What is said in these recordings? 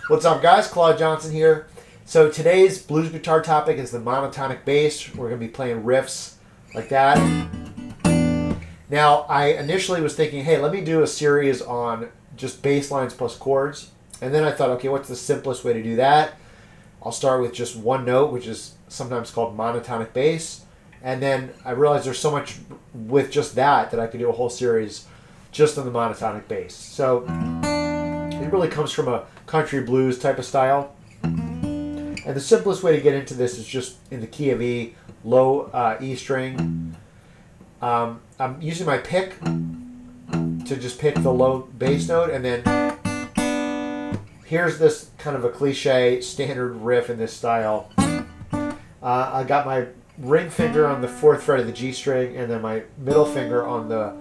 What's up, guys? Claude Johnson here. So today's blues guitar topic is the monotonic bass. We're going to be playing riffs like that. Now, I initially was thinking, hey, let me do a series on just bass lines plus chords. And then I thought, okay, what's the simplest way to do that? I'll start with just one note, which is sometimes called monotonic bass. And then I realized there's so much with just that I could do a whole series just on the monotonic bass. So it really comes from a country blues type of style. And the simplest way to get into this is just in the key of E, low E string. I'm using my pick to just pick the low bass note, and then here's this kind of a cliche standard riff in this style. I got my ring finger on the 4th fret of the G string, and then my middle finger on the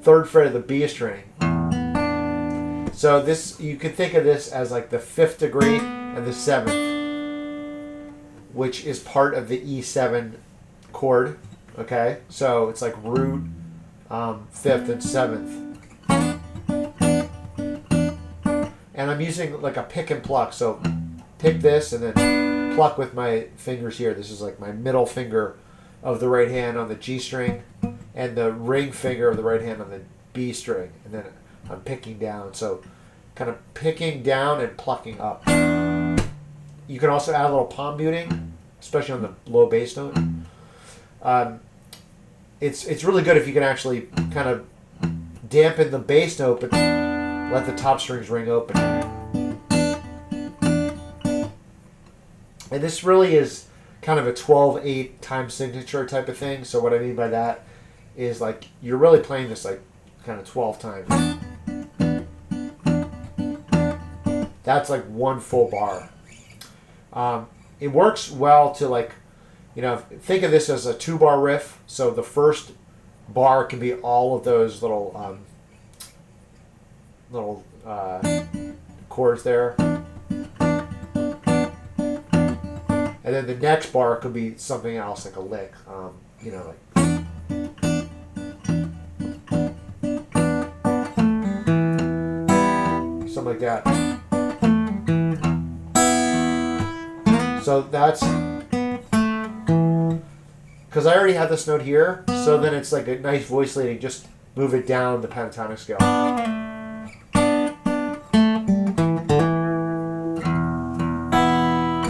3rd fret of the B string. So this, you could think of this as like the 5th degree and the 7th, which is part of the E7 chord. Okay, so it's like root, 5th and 7th. And I'm using like a pick and pluck. So pick this and then pluck with my fingers here. This is like my middle finger of the right hand on the G string and the ring finger of the right hand on the B string. And then I'm picking down. So kind of picking down and plucking up. You can also add a little palm muting, especially on the low bass note. It's really good if you can actually kind of dampen the bass note, but let the top strings ring open. And this really is kind of a 12/8 time signature type of thing. So what I mean by that is like you're really playing this like kind of 12 times. That's like one full bar. It works well to like, you know, think of this as a 2-bar riff. So the first bar can be all of those little chords there. And then the next bar could be something else, like a lick. You know, like. Something like that. So that's. Because I already had this note here, so then it's like a nice voice leading, just move it down the pentatonic scale.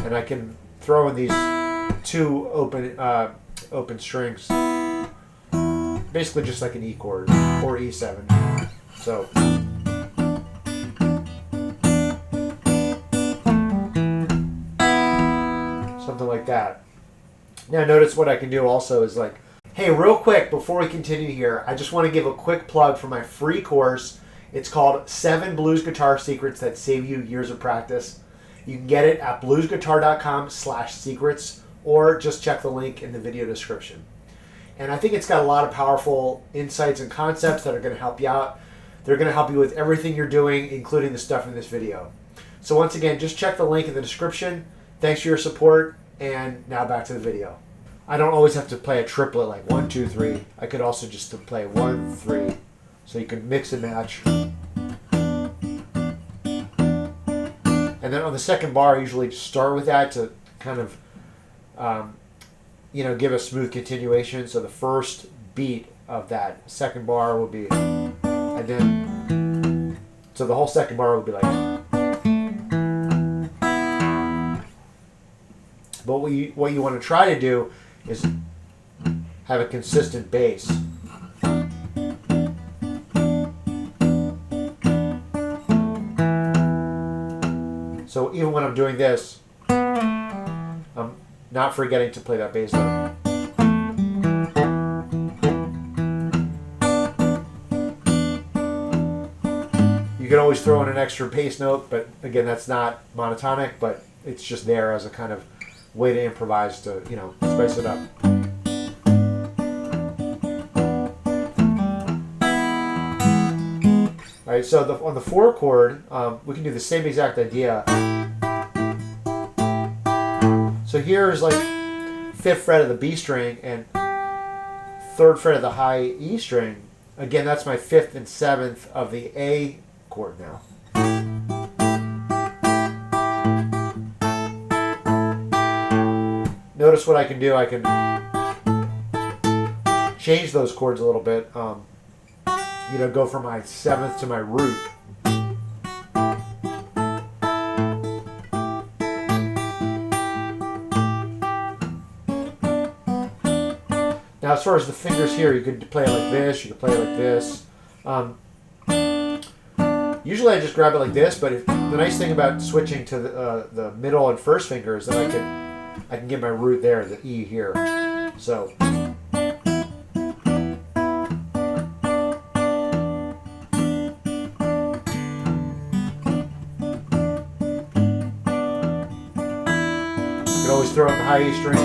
And I can throw in these 2 open strings, basically just like an E chord or E7. So. Something like that. Now notice what I can do also is like, hey, real quick before we continue here, I just want to give a quick plug for my free course. It's called 7 Blues Guitar Secrets That Save You Years of Practice. You can get it at BluesGuitar-Com/secrets, or just check the link in the video description. And I think it's got a lot of powerful insights and concepts that are going to help you out. They're going to help you with everything you're doing, including the stuff in this video. So once again, just check the link in the description. Thanks for your support. And now back to the video. I don't always have to play a triplet like 1, 2, 3. I could also just play 1, 3. So you can mix and match. And then on the second bar, I usually just start with that to kind of, you know, give a smooth continuation. So the first beat of that second bar will be, and then, so the whole second bar will be like. But what you want to try to do is have a consistent bass. So even when I'm doing this, I'm not forgetting to play that bass note. You can always throw in an extra bass note, but again, that's not monotonic, but it's just there as a kind of way to improvise to, you know, spice it up. All right, so on the 4 chord, we can do the same exact idea. So here's like 5th fret of the B string and 3rd fret of the high E string. Again, that's my 5th and 7th of the A chord now. notice what I can do. I can change those chords a little bit. You know, go from my seventh to my root. Now, as far as the fingers here, you could play it like this. You could play it like this. Usually, I just grab it like this. But the nice thing about switching to the middle and first finger is that I can get my root there, the E here. So. You can always throw in the high E string.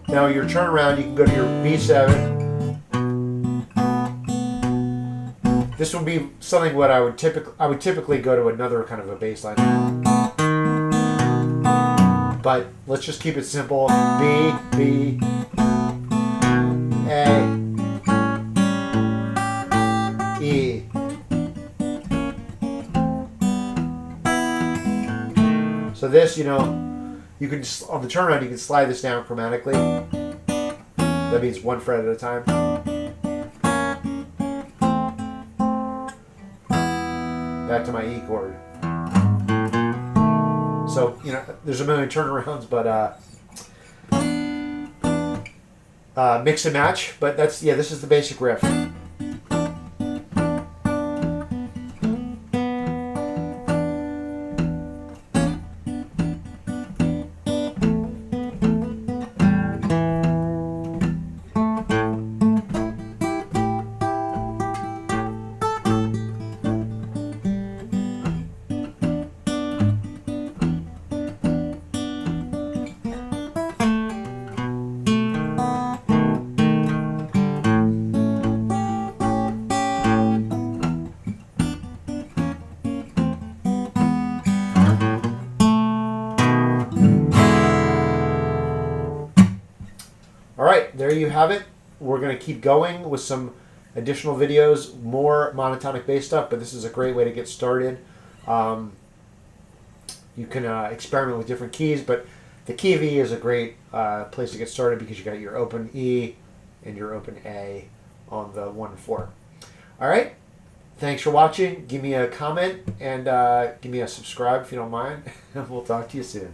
Now your turnaround, you can go to your B7. This would be something what I would typically go to another kind of a bass line. But let's just keep it simple. B, B, A, E. So this, you know, you can, on the turnaround, you can slide this down chromatically. That means one fret at a time. Back to my E chord. So, you know, there's a million turnarounds, but mix and match. But that's, yeah, this is the basic riff. All right, there you have it. We're going to keep going with some additional videos, more monotonic bass stuff, but this is a great way to get started. You can experiment with different keys, but the key of E is a great place to get started because you got your open E and your open A on the 1 and 4. All right, thanks for watching. Give me a comment and give me a subscribe if you don't mind, and we'll talk to you soon.